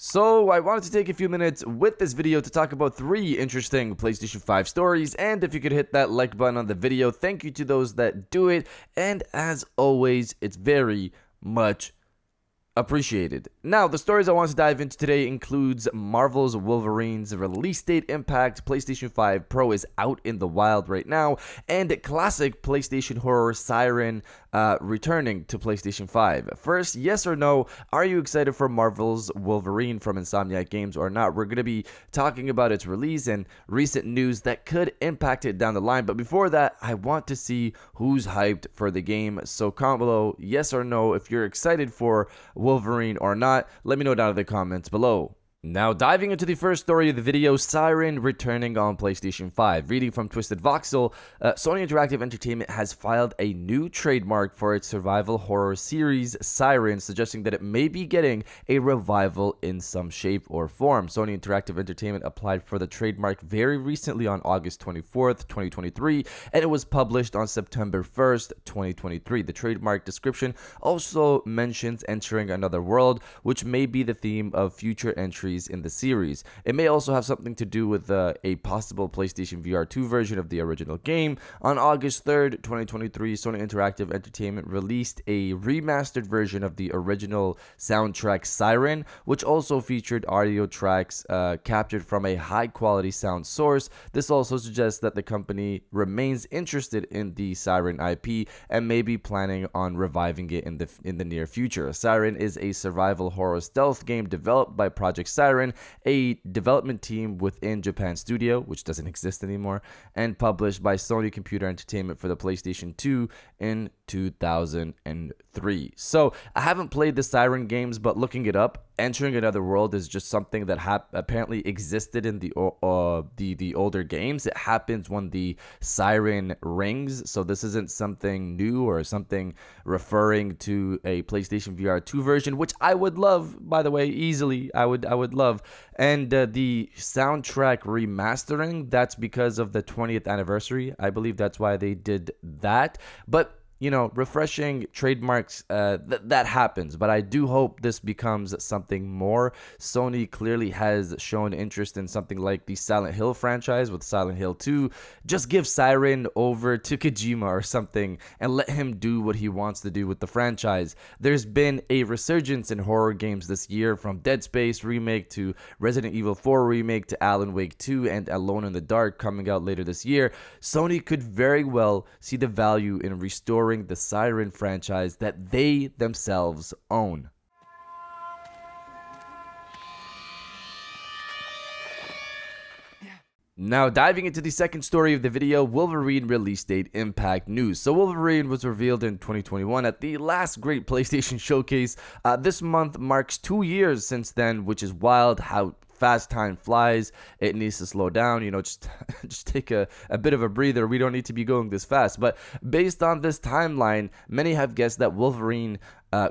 So I wanted to take a few minutes with this video to talk about 3 interesting PlayStation 5 stories, and if you could hit that like button on the video, thank you to those that do it, and as always, it's very much appreciated. Now, the stories I want to dive into today includes Marvel's Wolverine's release date impact, PlayStation 5 Pro is out in the wild right now, and classic PlayStation horror Siren returning to PlayStation 5. First, yes or no, are you excited for Marvel's Wolverine from Insomniac Games or not? We're going to be talking about its release and recent news that could impact it down the line, but before that, I want to see who's hyped for the game. So comment below yes or no if you're excited for Wolverine or not. Let me know down in the comments below. Now, diving into the first story of the video, Siren returning on PlayStation 5. Reading from Twisted Voxel, Sony Interactive Entertainment has filed a new trademark for its survival horror series, Siren, suggesting that it may be getting a revival in some shape or form. Sony Interactive Entertainment applied for the trademark very recently on August 24th, 2023, and it was published on September 1st, 2023. The trademark description also mentions entering another world, which may be the theme of future entries in the series. It may also have something to do with a possible PlayStation VR 2 version of the original game. On August 3rd, 2023, Sony Interactive Entertainment released a remastered version of the original soundtrack Siren, which also featured audio tracks captured from a high-quality sound source. This also suggests that the company remains interested in the Siren IP and may be planning on reviving it in the near future. Siren is a survival horror stealth game developed by Project Siren, a development team within Japan Studio, which doesn't exist anymore, and published by Sony Computer Entertainment for the PlayStation 2 in 2003. So I haven't played the Siren games, but looking it up, entering another world is just something that apparently existed in the older games. It happens when the siren rings, so this isn't something new or something referring to a PlayStation VR 2 version, which I would love, by the way, easily. I would love. And the soundtrack remastering, that's because of the 20th anniversary. I believe that's why they did that. But you know, refreshing trademarks, that happens, but I do hope this becomes something more. Sony clearly has shown interest in something like the Silent Hill franchise with Silent Hill 2. Just give Siren over to Kojima or something and let him do what he wants to do with the franchise. There's been a resurgence in horror games this year, from Dead Space remake to Resident Evil 4 remake to Alan Wake 2 and Alone in the Dark coming out later this year. Sony could very well see the value in restoring the Siren franchise that they themselves own. Now, diving into the second story of the video, Wolverine release date impact news. So Wolverine was revealed in 2021 at the last great PlayStation showcase. This month marks 2 years since then, which is wild how fast time flies. It needs to slow down, just take a bit of a breather. We don't need to be going this fast. But based on this timeline, many have guessed that Wolverine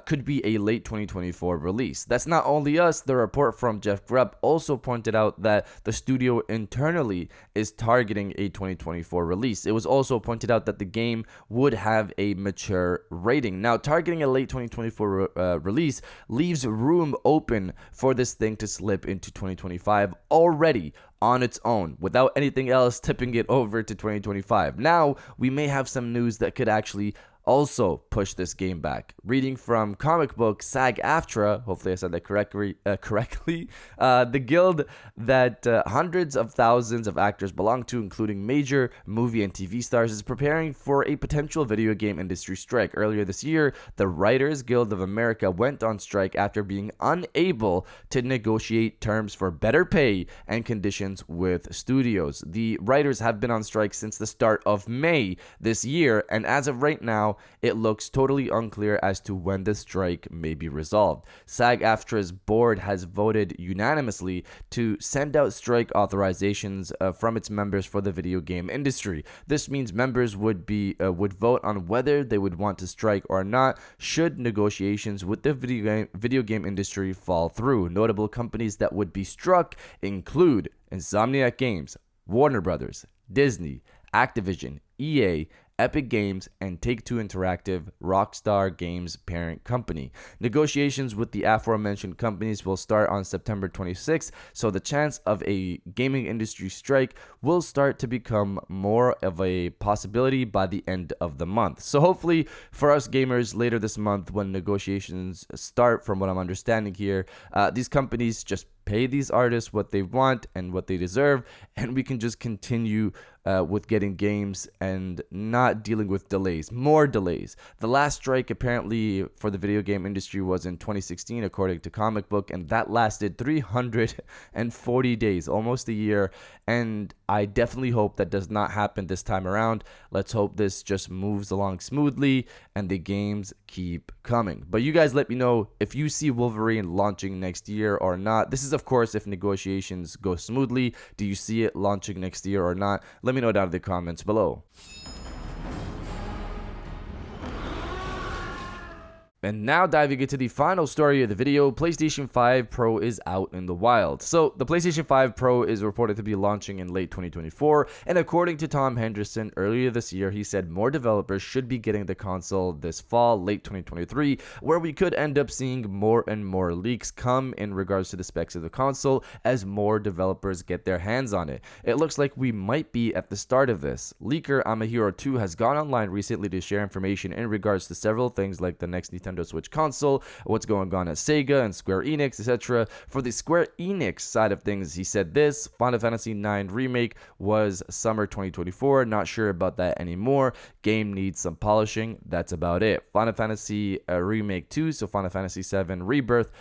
could be a late 2024 release. That's not only us. The report from Jeff Grubb also pointed out that the studio internally is targeting a 2024 release. It was also pointed out that the game would have a mature rating. Now, targeting a late 2024 release leaves room open for this thing to slip into 2025 already on its own, without anything else tipping it over to 2025. Now, we may have some news that could actually also push this game back. Reading from comic book SAG-AFTRA, hopefully I said that correctly, the guild that hundreds of thousands of actors belong to, including major movie and TV stars, is preparing for a potential video game industry strike. Earlier this year, the Writers Guild of America went on strike after being unable to negotiate terms for better pay and conditions with studios. The writers have been on strike since the start of May this year, and as of right now, it looks totally unclear as to when the strike may be resolved. SAG-AFTRA's board has voted unanimously to send out strike authorizations from its members for the video game industry. This means members would vote on whether they would want to strike or not should negotiations with the video game industry fall through. Notable companies that would be struck include Insomniac Games, Warner Brothers, Disney, Activision, EA, Epic Games, and Take-Two Interactive, Rockstar Games parent company. Negotiations with the aforementioned companies will start on September 26th, so the chance of a gaming industry strike will start to become more of a possibility by the end of the month. So hopefully for us gamers later this month, when negotiations start, from what I'm understanding here, these companies just pay these artists what they want and what they deserve, and we can just continue with getting games and not dealing with more delays. The last strike apparently for the video game industry was in 2016, according to Comic Book, and that lasted 340 days, almost a year, and I definitely hope that does not happen this time around. Let's hope this just moves along smoothly and the games keep coming. But you guys let me know if you see Wolverine launching next year or not. This is, of course, if negotiations go smoothly. Do you see it launching next year or not? Let me know down in the comments below. And now diving into the final story of the video, PlayStation 5 Pro is out in the wild. So the PlayStation 5 Pro is reported to be launching in late 2024, and according to Tom Henderson earlier this year, he said more developers should be getting the console this fall, late 2023, where we could end up seeing more and more leaks come in regards to the specs of the console as more developers get their hands on it. It looks like we might be at the start of this. Leaker Amahiro2 has gone online recently to share information in regards to several things like the next Nintendo Switch console, what's going on at Sega and Square Enix, etc. For the Square Enix side of things, he said this: Final Fantasy IX Remake was summer 2024, not sure about that anymore. Game needs some polishing, that's about it. Final Fantasy Remake 2, so Final Fantasy VII Rebirth,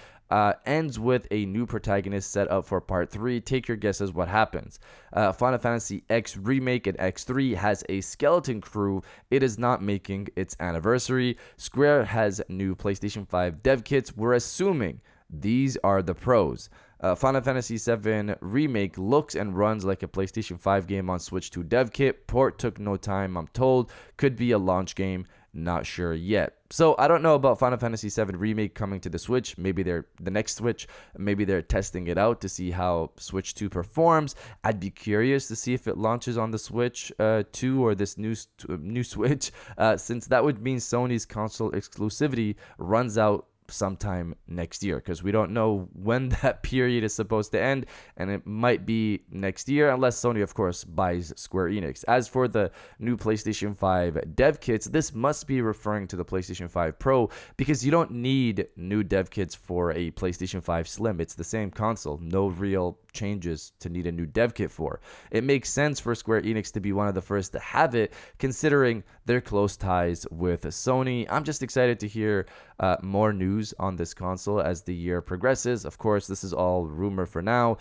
ends with a new protagonist set up for part 3. Take your guesses what happens. Final Fantasy X Remake and X3 has a skeleton crew. It is not making its anniversary. Square has new PlayStation 5 dev kits. We're assuming these are the pros. Final Fantasy VII Remake looks and runs like a PlayStation 5 game on Switch 2 dev kit. Port took no time, I'm told. Could be a launch game. Not sure yet. So I don't know about Final Fantasy VII Remake coming to the Switch. Maybe they're the next Switch. Maybe they're testing it out to see how Switch 2 performs. I'd be curious to see if it launches on the Switch 2 or this new Switch, since that would mean Sony's console exclusivity runs out sometime next year, because we don't know when that period is supposed to end, and it might be next year unless Sony, of course, buys Square Enix. As for the new PlayStation 5 dev kits, this must be referring to the PlayStation 5 Pro, because you don't need new dev kits for a PlayStation 5 Slim. It's the same console. No real changes to need a new dev kit for. It makes sense for Square Enix to be one of the first to have it, considering their close ties with Sony. I'm just excited to hear more news on this console as the year progresses. Of course, this is all rumor for now,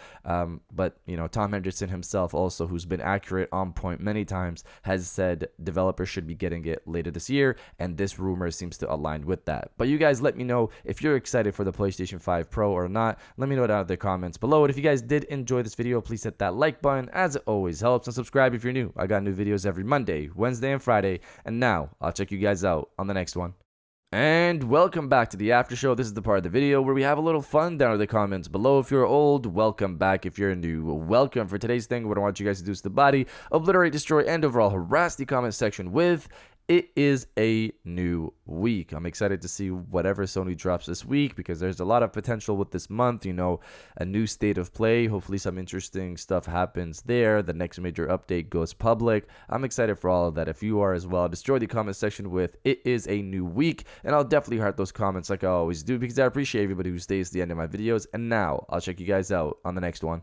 but you know, Tom Henderson himself also, who's been accurate, on point many times, has said developers should be getting it later this year, and this rumor seems to align with that. But you guys let me know if you're excited for the PlayStation 5 Pro or not. Let me know down in the comments below. And if you guys did enjoy this video, please hit that like button, as it always helps, and subscribe if you're new. I got new videos every Monday, Wednesday, and Friday, and now I'll check you guys out on the next one. And welcome back to the after show. This is the part of the video where we have a little fun down in the comments below. If you're old, welcome back. If you're new, welcome. For today's thing, what I want you guys to do is the body, obliterate, destroy, and overall harass the comment section with "It is a new week." I'm excited to see whatever Sony drops this week, because there's a lot of potential with this month. You know, a new state of play. Hopefully some interesting stuff happens there. The next major update goes public. I'm excited for all of that. If you are as well, destroy the comment section with "It is a new week," and I'll definitely heart those comments like I always do, because I appreciate everybody who stays to the end of my videos. And now I'll check you guys out on the next one.